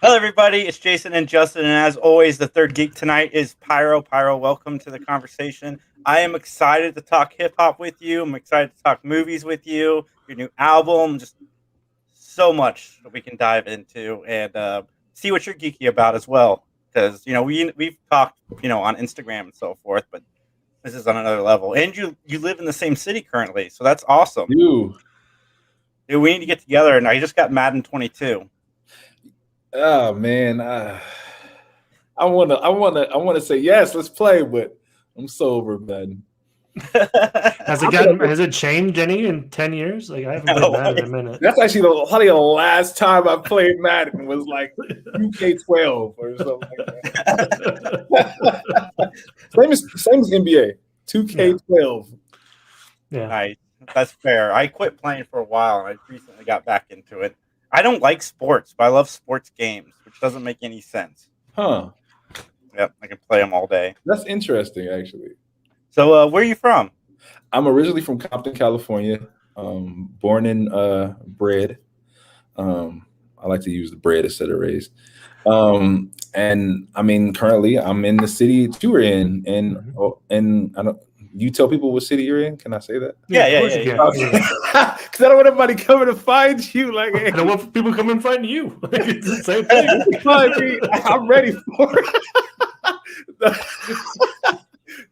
Hello, everybody. It's Jason and Justin, and as always, the third geek tonight is Pyro. Pyro, welcome to the conversation. I am excited to talk hip hop with you. I'm excited to talk movies with you, your new album, just so much that we can dive into and see what you're geeky about as well. Because we've talked on Instagram and so forth, but this is on another level. And you live in the same city currently, so that's awesome. Dude, we need to get together. And I just got Madden 22. Oh man, I wanna say yes, let's play, but I'm sober, man. Has it changed any in 10 years? Like I haven't played Madden in a minute. That's actually the last time I played Madden was like 2K12 or something like that. same as NBA, 2K12. Yeah. Nice. That's fair. I quit playing for a while and I recently got back into it. I don't like sports, but I love sports games, which doesn't make any sense. Huh. Yep, I can play them all day. That's interesting, actually. So, where are you from? I'm originally from Compton, California. Born and bred. I like to use the bread instead of raised. And I mean, currently, I'm in the city that you were in, and I don't. You tell people what city you're in? Can I say that? Yeah. Because I don't want everybody coming to find you. Like, hey. I don't want people coming and find you. It's the same thing. I'm ready for it.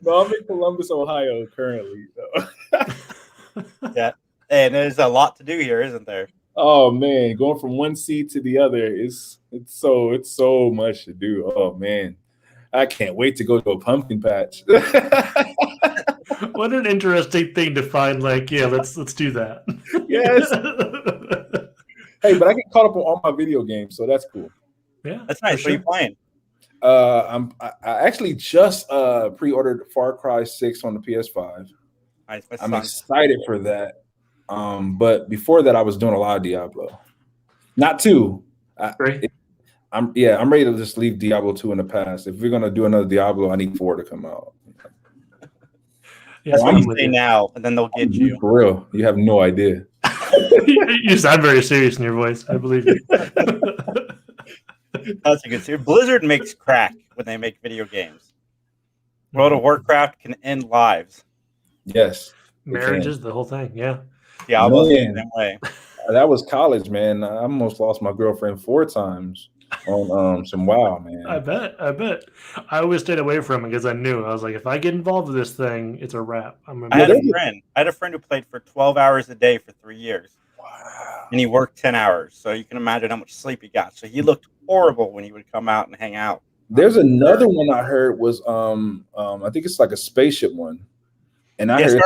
No, I'm in Columbus, Ohio currently. Yeah, and there's a lot to do here, isn't there? Oh man, going from one seat to the other it's so much to do. Oh man, I can't wait to go to a pumpkin patch. What an interesting thing to find. Like, yeah, let's do that. Yes. Hey, but I get caught up on all my video games, so that's cool. Yeah, that's nice. What are you playing? I actually just pre-ordered Far Cry 6 on the PS5. Nice. I'm excited for that. But before that, I was doing a lot of Diablo. Not 2. I'm ready to just leave Diablo 2 in the past. If we're gonna do another Diablo, I need 4 to come out. That's what you say now, and then they'll get you. For real, you have no idea. You sound very serious in your voice. I believe you. That's a good series. Blizzard makes crack when they make video games. World of Warcraft can end lives. Yes. Marriages, the whole thing. Yeah. Diablo the same way. That was college, man. I almost lost my girlfriend 4 times on some WoW, man. I bet. I always stayed away from it because I knew. I was like, if I get involved with this thing, it's a wrap. I had a friend who played for 12 hours a day for 3 years. Wow. And he worked 10 hours. So you can imagine how much sleep he got. So he looked horrible when he would come out and hang out. There's another one I heard was I think it's like a spaceship one. And I heard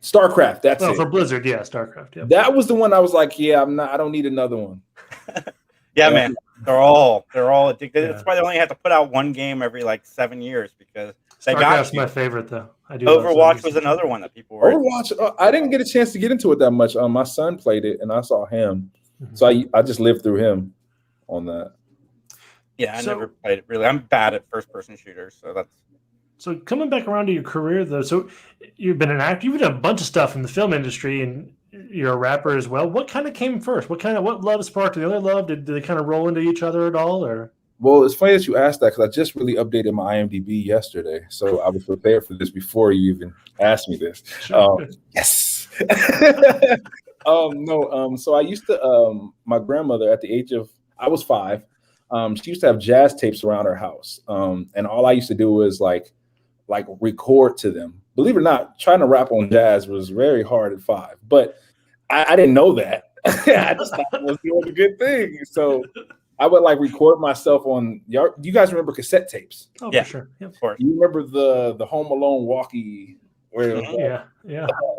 StarCraft. That's it. For Blizzard, yeah, StarCraft. Yeah. That was the one I was like, yeah, I don't need another one. Yeah, man. They're all addicted. Yeah. That's why they only have to put out one game every like 7 years because StarCraft's my favorite though. I do. Overwatch was another one that people were. Overwatch. I didn't get a chance to get into it that much. My son played it, and I saw him, so I just lived through him on that. Yeah, I never played it really. I'm bad at first-person shooters, so that's. So coming back around to your career though, so you've been an actor. You've done a bunch of stuff in the film industry, and you're a rapper as well. What kind of came first? What love sparked the other love? Did they kind of roll into each other at all, or? Well, it's funny that you asked that because I just really updated my IMDb yesterday, so I was prepared for this before you even asked me this. Sure. Yes. No. So I used to. My grandmother, at the age of I was 5, she used to have jazz tapes around her house, and all I used to do was like record to them. Believe it or not, trying to rap on jazz was very hard at 5, but I didn't know that. I just thought it was doing a good thing. So I would like record myself on. You guys remember cassette tapes? Oh, yeah, for sure. Yeah, of course. You remember the Home Alone walkie? Where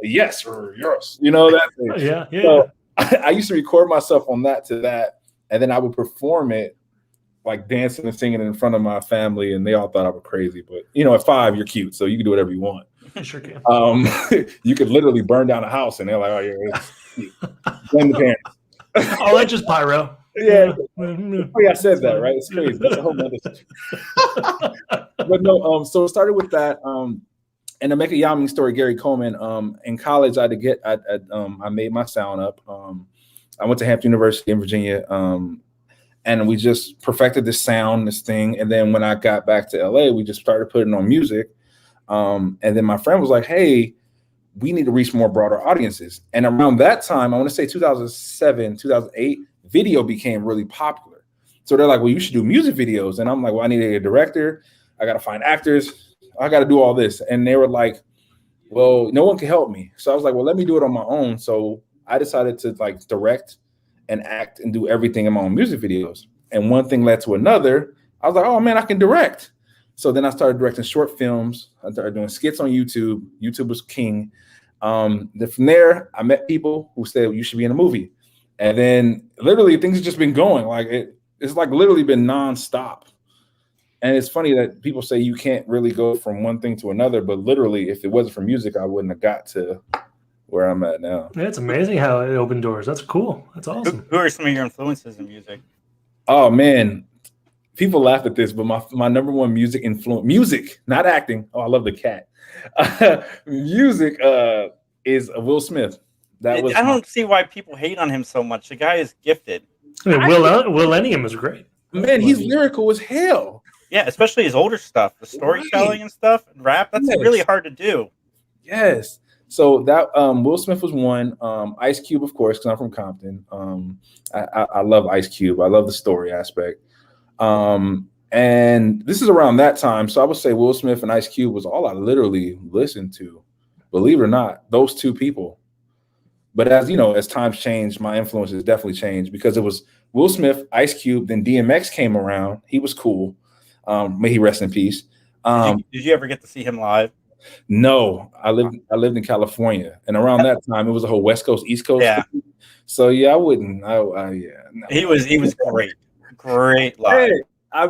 yes or yes, you know that thing. Yeah. So I used to record myself on that, and then I would perform it, like dancing and singing in front of my family, and they all thought I was crazy. But at 5, you're cute, so you can do whatever you want. Sure can. You could literally burn down a house, and they're like, "Oh yeah, blame the parents." Oh, that's just pyro. Yeah, I said that, right? It's crazy. That's a whole other situation. But no, so it started with that. And to make a Yami story, Gary Coleman. In college, I made my sound up. I went to Hampton University in Virginia, and we just perfected this sound, this thing. And then when I got back to LA, we just started putting on music. And then my friend was like, hey, we need to reach more broader audiences. And around that time, I want to say 2007, 2008, video became really popular. So they're like, well, you should do music videos. And I'm like, well, I need a director. I got to find actors. I got to do all this. And they were like, well, no one can help me. So I was like, well, let me do it on my own. So I decided to like direct and act and do everything in my own music videos. And one thing led to another. I was like, oh man, I can direct. So then I started directing short films. I started doing skits on YouTube. YouTube was king. Then from there, I met people who said, well, you should be in a movie. And then literally things have just been going. Like it's like literally been nonstop. And it's funny that people say you can't really go from one thing to another, but literally if it wasn't for music, I wouldn't have got to where I'm at now. Yeah, it's amazing how it opened doors. That's cool. That's awesome. Who are some of your influences in music? Oh man, people laugh at this, but my number one music influence, music, not acting. Oh, I love the cat. Music is Will Smith. I don't see why people hate on him so much. The guy is gifted. I mean, Will Eminem is great. Man, he's lyrical as hell. Yeah, especially his older stuff, the storytelling and stuff, and rap. That's really hard to do. Yes. So that Will Smith was one. Ice Cube, of course, because I'm from Compton. I love Ice Cube. I love the story aspect. And this is around that time. So I would say Will Smith and Ice Cube was all I literally listened to. Believe it or not, those two people. But as you know, as times changed, my influences definitely changed because it was Will Smith, Ice Cube, then DMX came around. He was cool. May he rest in peace. Did you ever get to see him live? No, I lived in California, and around that time it was a whole West Coast, East Coast. Yeah. So yeah, I wouldn't. No. He was great live. Hey,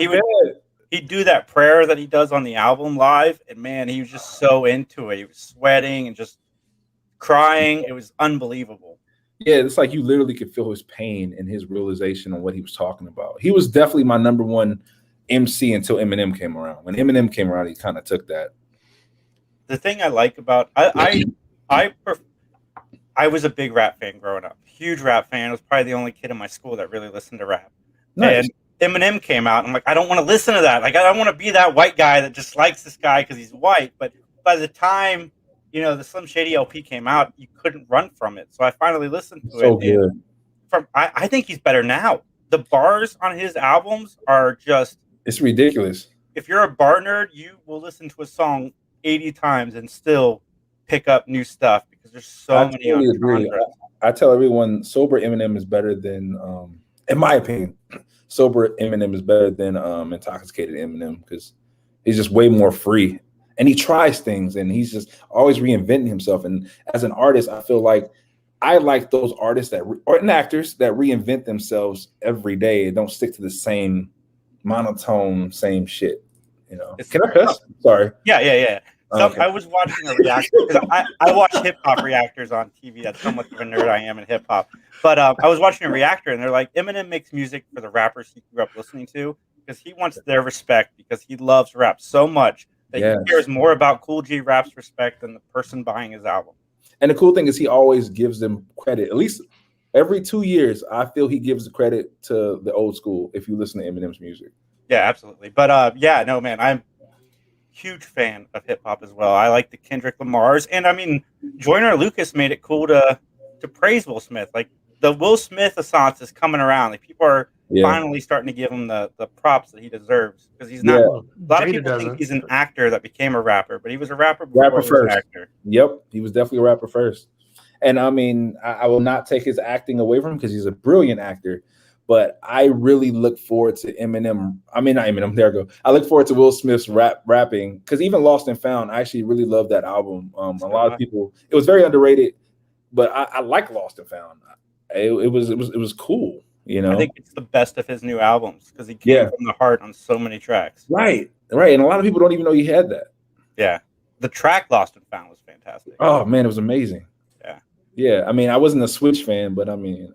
he'd do that prayer that he does on the album live, and man, he was just so into it. He was sweating and just crying. It was unbelievable. Yeah, it's like you literally could feel his pain and his realization on what he was talking about. He was definitely my number one MC until Eminem came around. When Eminem came around, he kind of took that. The thing I like about I was a big rap fan growing up, huge rap fan. I was probably the only kid in my school that really listened to rap. Nice. And Eminem came out. I'm like, I don't want to listen to that. Like, I don't want to be that white guy that just likes this guy because he's white. But by the time the Slim Shady LP came out, you couldn't run from it. So I finally listened to it. So good. I think he's better now. The bars on his albums are just. It's ridiculous. If you're a bar nerd, you will listen to a song 80 times and still pick up new stuff because there's so many. Totally agree. I tell everyone sober Eminem is better than, in my opinion, sober Eminem is better than intoxicated Eminem because he's just way more free and he tries things and he's just always reinventing himself. And as an artist, I feel like I like those artists and actors that reinvent themselves every day and don't stick to the same monotone, same shit. Can I cuss? Sorry. Yeah. Okay. I was watching a reactor because I watch hip hop reactors on TV. That's how much of a nerd I am in hip hop. But I was watching a reactor and they're like, Eminem makes music for the rappers he grew up listening to because he wants their respect because he loves rap so much that he cares more about Cool G Rap's respect than the person buying his album. And the cool thing is he always gives them credit. At least every 2 years, I feel he gives the credit to the old school if you listen to Eminem's music. Yeah, absolutely. But no, man, I'm huge fan of hip hop as well. I like the Kendrick Lamars, and I mean, Joyner Lucas made it cool to praise Will Smith. Like the Will Smith Assance is coming around. Like people are finally starting to give him the props that he deserves because he's not. A lot of people think he's an actor that became a rapper, but he was a rapper before he was an actor. Yep, he was definitely a rapper first. And I mean, I will not take his acting away from him because he's a brilliant actor. But I really look forward to Eminem. I mean, not Eminem. There I go. I look forward to Will Smith's rapping because even Lost and Found, I actually really love that album. A lot of people, it was very underrated, but I like Lost and Found. It was cool. I think it's the best of his new albums because he came from the heart on so many tracks. Right. And a lot of people don't even know he had that. Yeah, the track Lost and Found was fantastic. Oh man, it was amazing. Yeah. I mean, I wasn't a Switch fan, but I mean.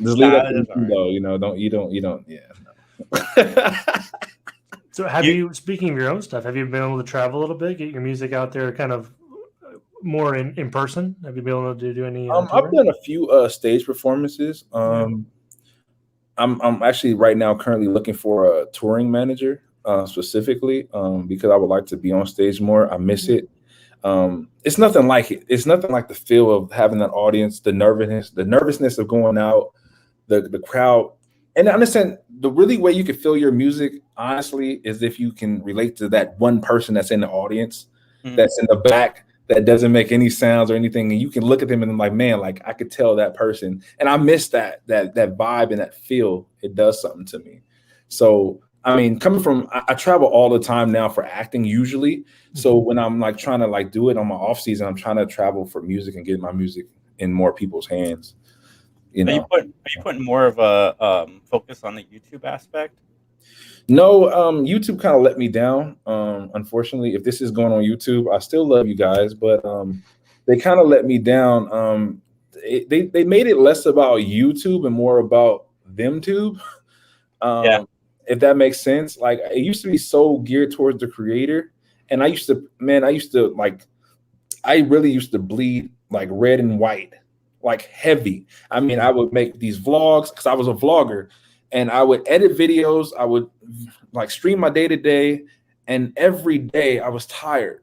Just leave that though, you don't. Yeah. No. So have you, speaking of your own stuff, have you been able to travel a little bit, get your music out there kind of more in person? Have you been able to do any? I've done a few stage performances. I'm actually right now currently looking for a touring manager specifically because I would like to be on stage more. I miss it. It's nothing like it. It's nothing like the feel of having that audience, the nervousness of going out, the crowd. And I understand the really way you can feel your music, honestly, is if you can relate to that one person that's in the audience, that's in the back, that doesn't make any sounds or anything, and you can look at them and I'm like, man, like I could tell that person. And I miss that vibe and that feel. It does something to me. So I mean, coming from I travel all the time now for acting usually. So when I'm like trying to like do it on my off season, I'm trying to travel for music and get my music in more people's hands. You know, are you putting more of a focus on the YouTube aspect? No, YouTube kind of let me down. Unfortunately, if this is going on YouTube, I still love you guys, but they kind of let me down. They made it less about YouTube and more about ThemeTube. If that makes sense. Like it used to be so geared towards the creator, and I really used to bleed like red and white, like heavy. I mean, I would make these vlogs because I was a vlogger. And I would edit videos. I would like stream my day to day, and every day I was tired.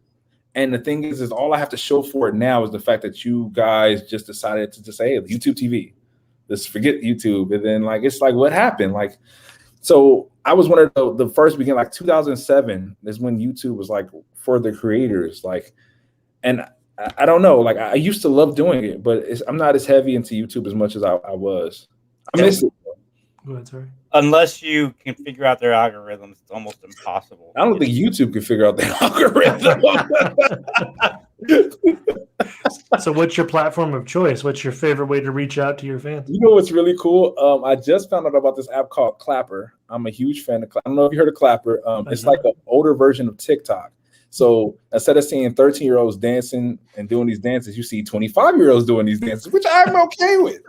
And the thing is all I have to show for it now is the fact that you guys just decided to just say, hey, YouTube TV. Let's forget YouTube. And then like it's like what happened? Like, so I was one of the first beginning, like 2007 is when YouTube was like for the creators. Like, and I don't know. Like I used to love doing it, but I'm not as heavy into YouTube as much as I was. I miss it. Go ahead, sorry. Unless you can figure out their algorithms, it's almost impossible. I don't think YouTube can figure out the algorithm. So what's your platform of choice? What's your favorite way to reach out to your fans? You know what's really cool? I just found out about this app called Clapper. I'm a huge fan of Clapper. I don't know if you heard of Clapper. It's like an older version of TikTok. So instead of seeing 13-year-olds dancing and doing these dances, you see 25-year-olds doing these dances, which I'm okay with.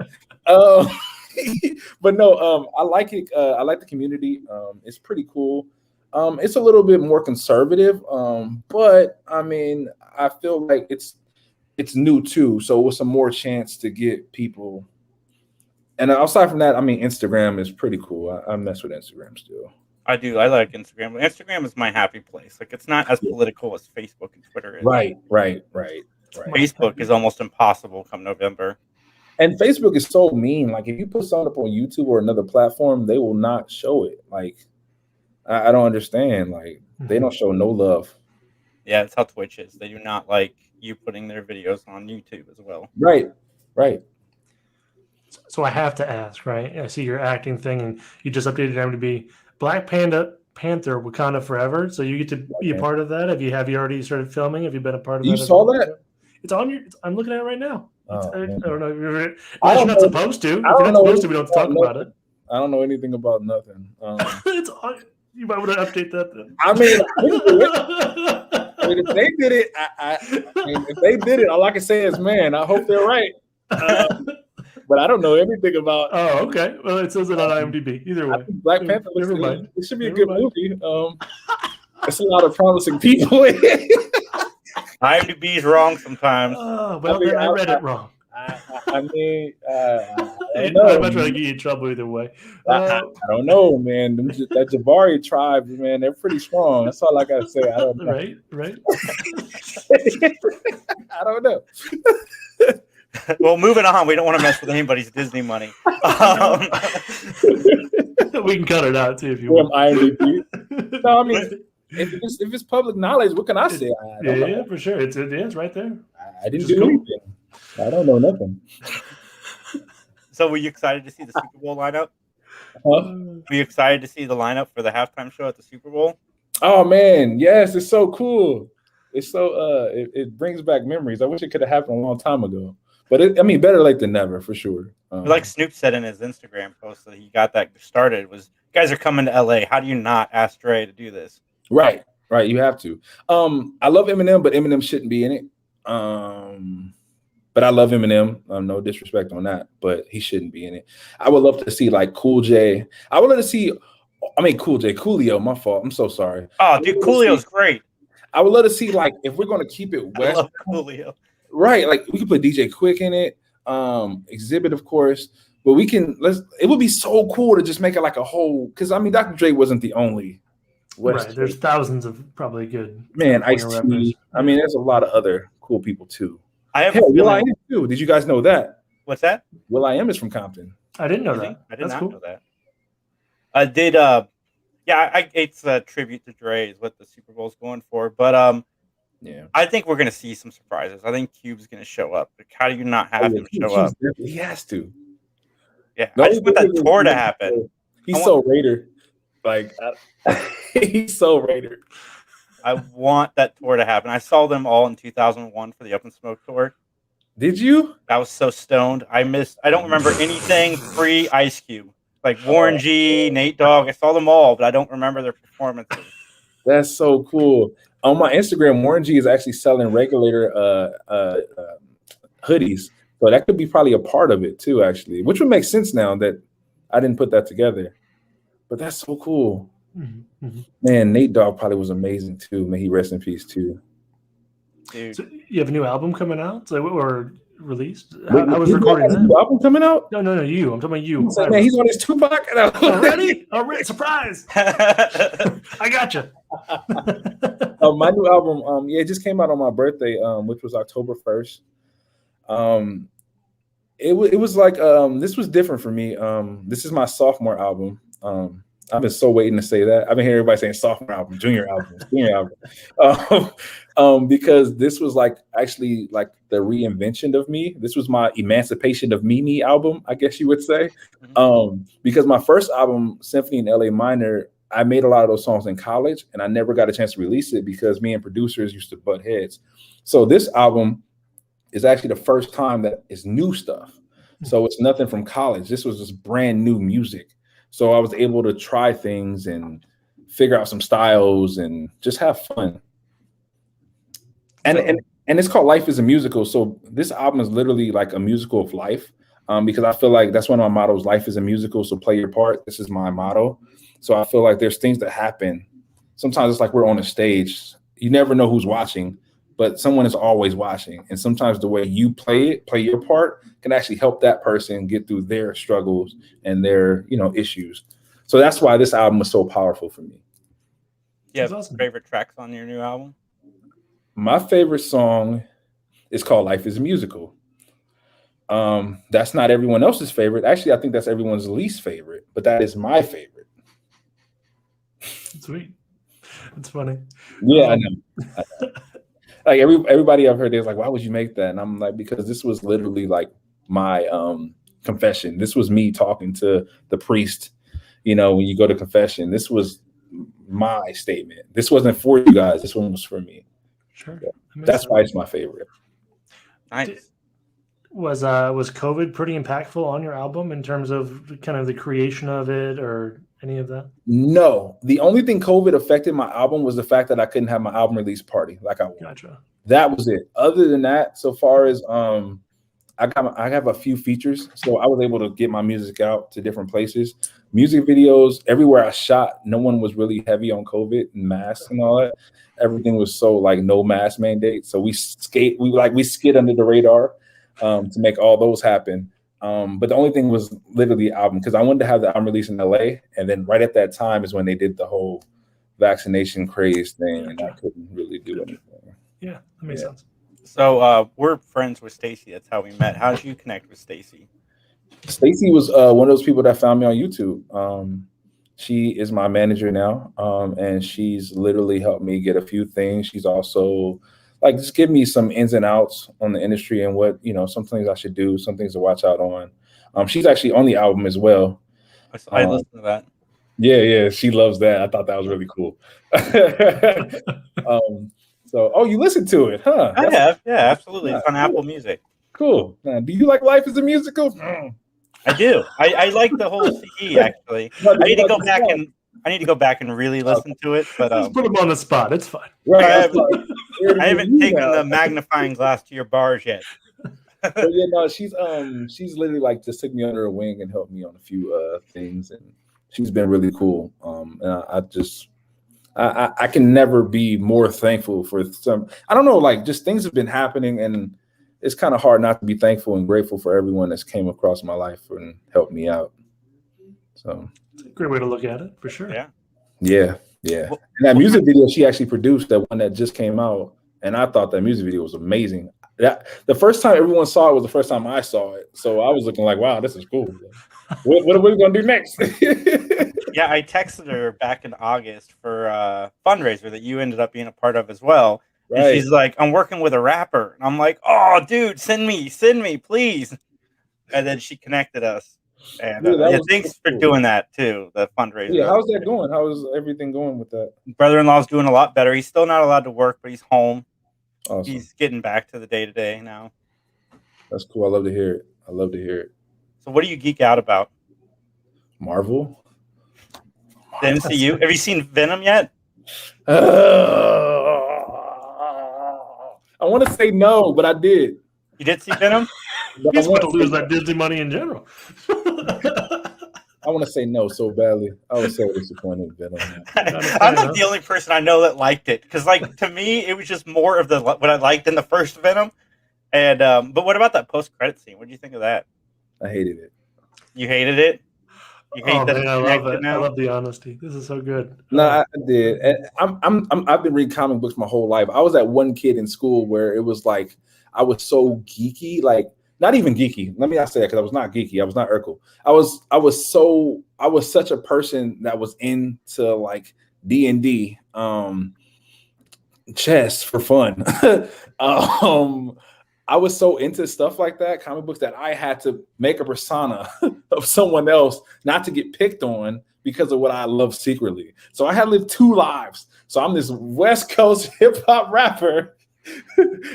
But no, I like it. I like the community. It's pretty cool. It's a little bit more conservative, but I mean, I feel like it's new too, so with some more chance to get people. And aside from that, I mean, Instagram is pretty cool. I mess with Instagram still. I do. I like Instagram. Instagram is my happy place. Like it's not as political as Facebook and Twitter is. Right. Facebook is almost impossible come November. And Facebook is so mean. Like if you put something up on YouTube or another platform, they will not show it. Like I don't understand. Like they don't show no love. Yeah, that's how Twitch is. They do not like you putting their videos on YouTube as well. Right. So I have to ask, right? I see your acting thing, and you just updated IMDb. Black Panther, Wakanda Forever. So you get to be a part of that. Have you already started filming? Have you been a part of that? You saw that? It's on your. I'm looking at it right now. I don't know. You're not supposed to. If you're not supposed to, we don't talk about it. I don't know anything about nothing. It's on. You might want to update that then. I mean, if they did it, if they did it, all I can say is, man, I hope they're right. But I don't know anything about. Oh, okay. Well, it says it on IMDb. Either way, Black Panther. It should be a good movie. It's a lot of promising people. IMDb is wrong sometimes. Oh, well, then I read it wrong. I mean, I'm not trying to get you in trouble either way. I don't know, man. That Jabari tribe, man, they're pretty strong. That's all I gotta say. I don't know. Right. I don't know. Well, moving on. We don't want to mess with anybody's Disney money. We can cut it out too if you want. IMDb. No, I mean, if it's public knowledge, what can I say? Yeah, for sure. It is right there. I didn't do anything. I don't know nothing. So, were you excited to see the Super Bowl lineup? Huh? Were you excited to see the lineup for the halftime show at the Super Bowl? Oh man, yes, it's so cool. It's so it brings back memories. I wish it could have happened a long time ago. But better late than never, for sure. Like Snoop said in his Instagram post that he got that started was, guys are coming to LA. How do you not ask Dre to do this? Right. You have to. I love Eminem, but Eminem shouldn't be in it. But I love Eminem. No disrespect on that, but he shouldn't be in it. I would love to see like Cool J. I would love to see. Coolio. My fault. I'm so sorry. Oh, dude, Coolio's great. I would love to see like if we're going to keep it West. I love Coolio. Right, like we could put DJ Quick in it, Exhibit, of course. But it would be so cool to just make it like a whole, because I mean Dr. Dre wasn't the only right. There's thousands of probably good Ice-T. I mean, there's a lot of other cool people too. I have Will.i.am too. Did you guys know that? What's that? Will.i.am is from Compton. I didn't know that. I did not know that. It's a tribute to Dre is what the Super Bowl is going for. But yeah, I think we're gonna see some surprises. I think Cube's gonna show up. Like, how do you not have him show up? He has to. Yeah, I just want that tour to happen. He's so Raider. Like he's so Raider. I want that tour to happen. I saw them all in 2001 for the Up in Smoke tour. Did you? I was so stoned. I don't remember anything pre Ice Cube. Like Warren G, Nate Dogg. I saw them all, but I don't remember their performances. That's so cool. On my Instagram, Warren G is actually selling regulator hoodies. So that could be probably a part of it too, actually, which would make sense now that I didn't put that together. But that's so cool. Mm-hmm. Man, Nate Dogg probably was amazing too. May he rest in peace too. Dude. So you have a new album coming out or released? I was recording that. New album coming out? No, you. I'm talking about you. Man, he's on his Tupac. Already? Surprise! I got you. My new album, it just came out on my birthday, which was October 1st. It was like this was different for me. This is my sophomore album. I've been so waiting to say that. I've been hearing everybody saying sophomore album, junior album, senior album, because this was like actually like the reinvention of me. This was my emancipation of me album, I guess you would say. Because my first album, Symphony in LA Minor, I made a lot of those songs in college, and I never got a chance to release it because me and producers used to butt heads. So this album is actually the first time that it's new stuff. So it's nothing from college. This was just brand new music. So I was able to try things and figure out some styles and just have fun. And it's called Life is a Musical. So this album is literally like a musical of life, because I feel like that's one of my mottos. Life is a musical, so play your part. This is my motto. So I feel like there's things that happen. Sometimes it's like we're on a stage. You never know who's watching, but someone is always watching. And sometimes the way you play your part can actually help that person get through their struggles and their, issues. So that's why this album was so powerful for me. You have awesome. Favorite tracks on your new album? My favorite song is called Life is a Musical. That's not everyone else's favorite. Actually, I think that's everyone's least favorite, but that is my favorite. Sweet. It's funny. Yeah, I know. Like everybody I've heard is like, why would you make that? And I'm like, because this was literally like my confession. This was me talking to the priest, when you go to confession. This was my statement. This wasn't for you guys. This one was for me. Sure. That's why it's my favorite. Nice. Was COVID pretty impactful on your album in terms of kind of the creation of it or any of that? No. The only thing COVID affected my album was the fact that I couldn't have my album release party like I wanted. Gotcha. That was it. Other than that, so far as I have a few features, so I was able to get my music out to different places. Music videos, everywhere I shot, no one was really heavy on COVID and masks and all that. Everything was so like no mask mandate. So we skid under the radar to make all those happen. But the only thing was literally the album, because I wanted to have the album released in LA, and then right at that time is when they did the whole vaccination craze thing, and I couldn't really do anything. Yeah, that makes sense. So we're friends with Stacy. That's how we met. How did you connect with Stacy? Stacy was one of those people that found me on YouTube. She is my manager now, and she's literally helped me get a few things. She's also like just give me some ins and outs on the industry and what, some things I should do, some things to watch out on. She's actually on the album as well. I listened to that. Yeah, she loves that. I thought that was really cool. You listened to it, huh? I have, yeah, absolutely. It's on Apple Music. Cool. Do you like Life is a Musical? I do. I like the whole CD actually. I need to go back and really listen to it. But just put them on the spot. It's fine. Right. I haven't taken the magnifying glass to your bars yet. She's literally like just took me under her wing and helped me on a few things, and she's been really cool. And I can never be more thankful for some. I don't know, like just things have been happening, and it's kind of hard not to be thankful and grateful for everyone that's came across my life and helped me out. So it's a great way to look at it, for sure. Yeah. And that music video she actually produced, that one that just came out, and I thought that music video was amazing. The first time everyone saw it was the first time I saw it, so I was looking like, wow, this is cool. What are we gonna do next? Yeah, I texted her back in August for a fundraiser that you ended up being a part of as well. Right. And she's like, I'm working with a rapper. And I'm like, oh, dude, send me, please. And then she connected us. And thanks for doing that, too, the fundraiser. Yeah, how's that going? How is everything going with that? Brother-in-law's doing a lot better. He's still not allowed to work, but he's home. Awesome. He's getting back to the day-to-day now. That's cool. I love to hear it. So what do you geek out about? Marvel? The MCU? Have you seen Venom yet? I want to say no, but I did. You did see Venom? He's going to lose that Disney money in general. I want to say no so badly. I was so disappointed in Venom. I'm not the only person I know that liked it, because, like, to me, it was just more of what I liked in the first Venom. And but what about that post-credit scene? What do you think of that? I hated it. You hated it? You hate that? Man, I love it. I love the honesty. This is so good. No, I did. And I've been reading comic books my whole life. I was that one kid in school where it was like I was so geeky, like not even geeky. Let me not say that, because I was not geeky. I was not Urkel. I was such a person that was into like D&D, chess for fun. I was so into stuff like that, comic books, that I had to make a persona of someone else not to get picked on because of what I love secretly. So I had lived two lives. So I'm this West Coast hip hop rapper.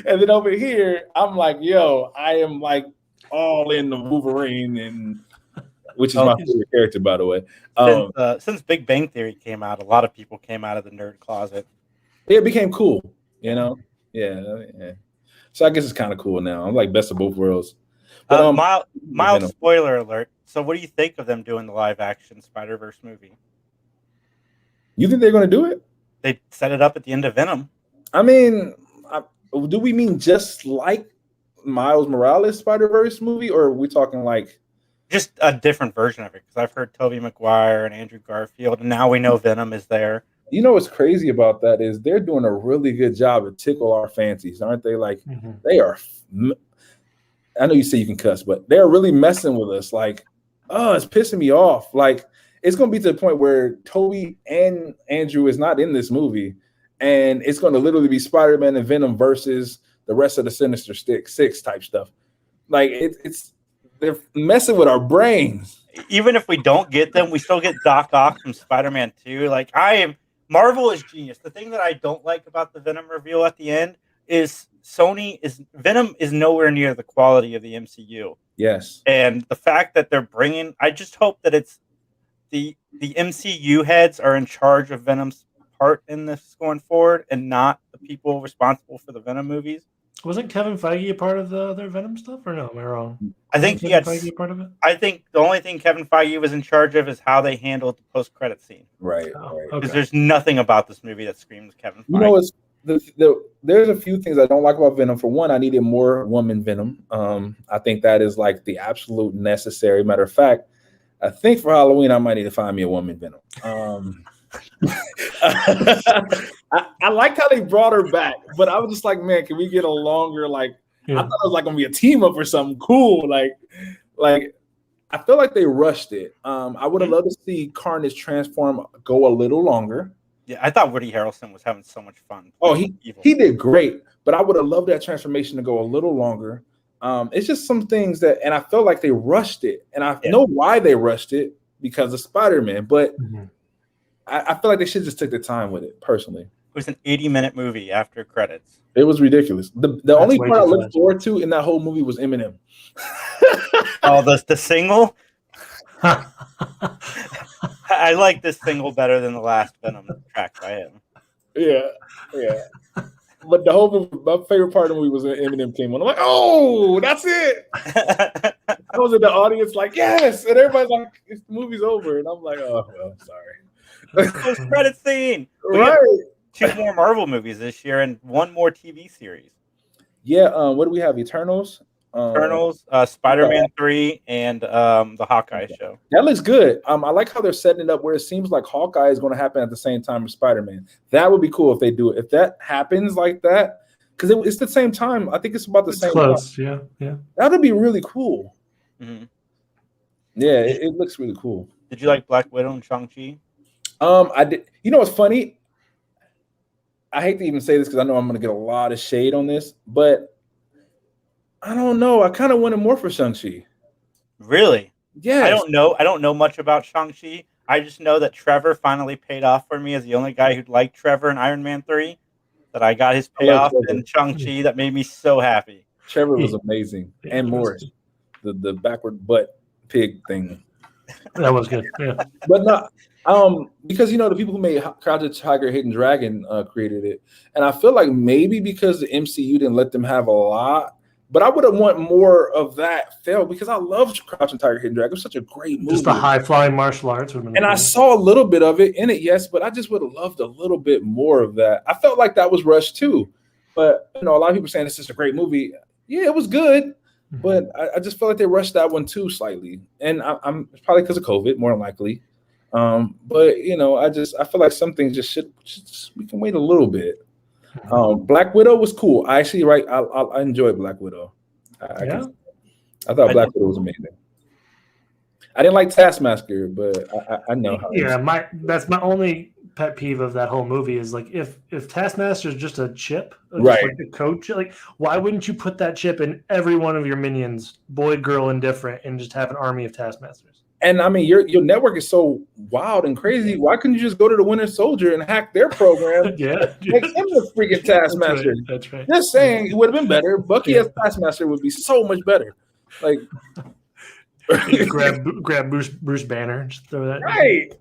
And then over here, I'm like, yo, I am like all in the Wolverine, and which is my favorite character, by the way. Since Big Bang Theory came out, a lot of people came out of the nerd closet. It became cool, you know? Yeah. So I guess it's kind of cool now. I'm like best of both worlds. But, mild spoiler alert. So what do you think of them doing the live action Spider-Verse movie? You think they're going to do it? They set it up at the end of Venom. I mean, do we mean just like Miles Morales Spider-Verse movie, or are we talking like just a different version of it? Because I've heard Tobey Maguire and Andrew Garfield, and now we know Venom is there. You know what's crazy about that is they're doing a really good job to tickle our fancies, aren't they? Like, They are. I know you say you can cuss, but they're really messing with us. Like, oh, it's pissing me off. Like, it's going to be to the point where Toby and Andrew is not in this movie, and it's going to literally be Spider-Man and Venom versus the rest of the Sinister Six type stuff. Like, they're messing with our brains. Even if we don't get them, we still get Doc Ock from Spider-Man 2. Like, Marvel is genius. The thing that I don't like about the Venom reveal at the end is Venom is nowhere near the quality of the MCU. Yes. And the fact that they're I just hope that it's the MCU heads are in charge of Venom's part in this going forward, and not the people responsible for the Venom movies. Wasn't Kevin Feige a part of the other Venom stuff, or no? Am I wrong? I think Kevin Feige a part of it. I think the only thing Kevin Feige was in charge of is how they handled the post-credit scene. Right. Because there's nothing about this movie that screams Kevin Feige. You know, there's a few things I don't like about Venom. For one, I needed more woman Venom. I think that is like the absolute necessary. Matter of fact, I think for Halloween I might need to find me a woman Venom. I liked how they brought her back, but I was just like, man, can we get a longer, like, I thought it was like gonna be a team up or something cool. Like I feel like they rushed it. I would have loved to see Carnage transform go a little longer. Yeah, I thought Woody Harrelson was having so much fun. Oh, he did great, but I would have loved that transformation to go a little longer. It's just some things that, and I felt like they rushed it, and I know why they rushed it, because of Spider-Man, but I feel like they should just take the time with it, personally. It was an 80-minute movie after credits. It was ridiculous. The only part I looked forward to in that whole movie was Eminem. Oh, the single? I like this single better than the last Venom track by him. Yeah. But the whole movie, my favorite part of the movie was when Eminem came on. I'm like, oh, that's it. I was in the audience like, yes. And everybody's like, the movie's over. And I'm like, oh, well, sorry. Post-credit scene. Right. 2 more Marvel movies this year and 1 more TV series. Yeah. What do we have? Eternals. Eternals, Spider-Man 3, and the Hawkeye show. That looks good. I like how they're setting it up where it seems like Hawkeye is going to happen at the same time as Spider-Man. That would be cool if they do it. If that happens like that, because it's the same time. I think it's about the same close. time. Yeah. That would be really cool. Mm-hmm. Yeah, it looks really cool. Did you like Black Widow and Shang-Chi? I did. You know what's funny? I hate to even say this because I know I'm going to get a lot of shade on this, but I don't know. I kind of wanted more for Shang-Chi. Really? Yeah. I don't know much about Shang-Chi. I just know that Trevor finally paid off for me as the only guy who liked Trevor in Iron Man 3. That I got his payoff in Shang-Chi. That made me so happy. Trevor was amazing. And Morris. The backward butt pig thing. That was good. Yeah. But not because the people who made Crouch the Tiger, Hidden Dragon created it. And I feel like maybe because the MCU didn't let them have a lot. But I would have want more of that fail because I love Crouching Tiger, Hidden Dragon. It was such a great movie. Just the high-flying martial arts. And I saw a little bit of it in it, yes, but I just would have loved a little bit more of that. I felt like that was rushed too. But, a lot of people saying it's just a great movie. Yeah, it was good. But I just felt like they rushed that one too slightly. And I'm it's probably because of COVID, more than likely. But, I feel like some things just we can wait a little bit. Black Widow was cool. I actually I enjoyed Black Widow. I thought Black Widow was amazing. I didn't like Taskmaster, but I know how. Yeah, that's my only pet peeve of that whole movie is like if Taskmaster is just a chip, right? Like the code chip, like why wouldn't you put that chip in every one of your minions, boy, girl, indifferent, and just have an army of Taskmasters? And I mean, your network is so wild and crazy. Why couldn't you just go to the Winter Soldier and hack their program? Yeah, make him the freaking Taskmaster. That's right. Just saying, it would have been better. Bucky as Taskmaster would be so much better. Like, grab Bruce Banner, just throw that. Right.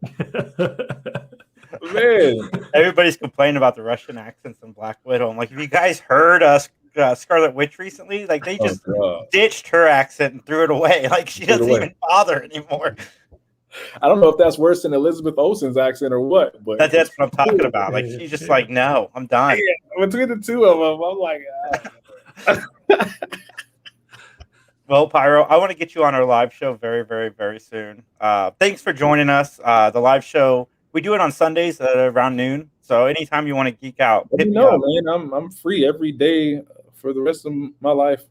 Man, everybody's complaining about the Russian accents in Black Widow. I'm like, have you guys heard Scarlet Witch recently? Like, they just ditched her accent and threw it away. Like, she doesn't even bother anymore. I don't know if that's worse than Elizabeth Olsen's accent or what, but that's what I'm talking about. Like, she's just like, no, I'm done. Yeah, between the two of them, I'm like, Well, Pyro, I want to get you on our live show very, very, very soon. Thanks for joining us. The live show, we do it on Sundays at around noon. So anytime you want to geek out, hit me up. Man, I'm free every day for the rest of my life.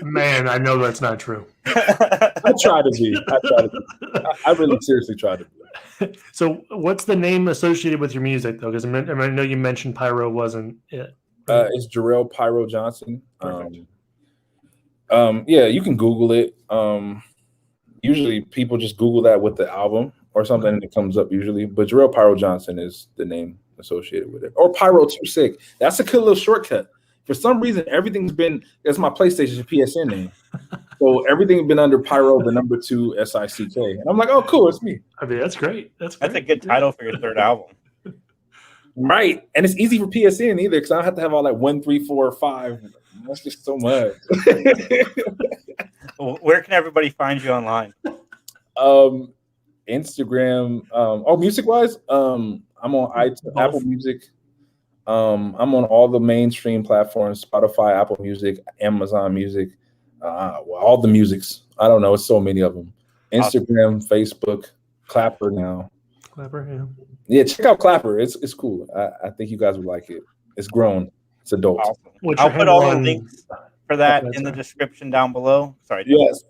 Man, I know that's not true. I try to be. I really seriously try to be. So what's the name associated with your music, though? Because I know you mentioned Pyro wasn't it. It's Jarrell Pyro Johnson. Yeah, you can Google it. Usually people just Google that with the album or something and it comes up usually. But Jarrell Pyro Johnson is the name associated with it. Or Pyro Too Sick. That's a good little shortcut. For some reason, everything's been, that's my PlayStation PSN name. So everything's been under Pyro, the number 2 SICK. And I'm like, oh, cool, it's me. I mean, that's great. That's a good title for your third album. Right. And it's easy for PSN either because I don't have to have all that 1, 3, 4, 5. That's just so much. Where can everybody find you online? Instagram. Music-wise, I'm on iTunes, Apple Music. I'm on all the mainstream platforms: Spotify, Apple Music, Amazon Music, all the musics. I don't know, it's so many of them. Instagram, awesome. Facebook, Clapper now. Clapper, yeah. Check out Clapper. It's cool. I think you guys would like it. It's grown. It's adult. Awesome. I'll put all the links for that in the description down below. Sorry. Yes.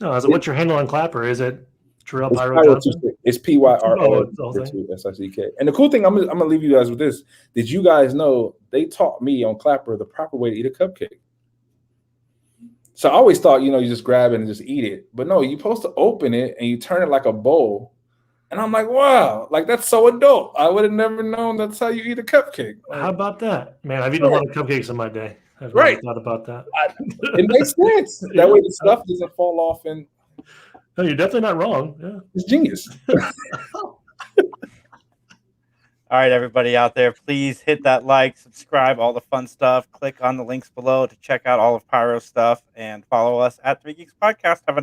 No, what's your handle on Clapper? Is it Jarrell Pyro Johnson? It's PYRO2SICK. And the cool thing, I'm gonna leave you guys with this. Did you guys know they taught me on Clapper the proper way to eat a cupcake? So I always thought, you just grab it and just eat it. But no, you're supposed to open it and you turn it like a bowl. And I'm like, wow, like that's so adult. I would have never known that's how you eat a cupcake. How about that? Man, I've eaten a lot of cupcakes in my day. I've never thought about that. It makes sense. That way the stuff doesn't fall off and no, you're definitely not wrong. Yeah. It's genius. All right, everybody out there, please hit that like, subscribe, all the fun stuff. Click on the links below to check out all of Pyro's stuff and follow us at 3 Geeks Podcast. Have a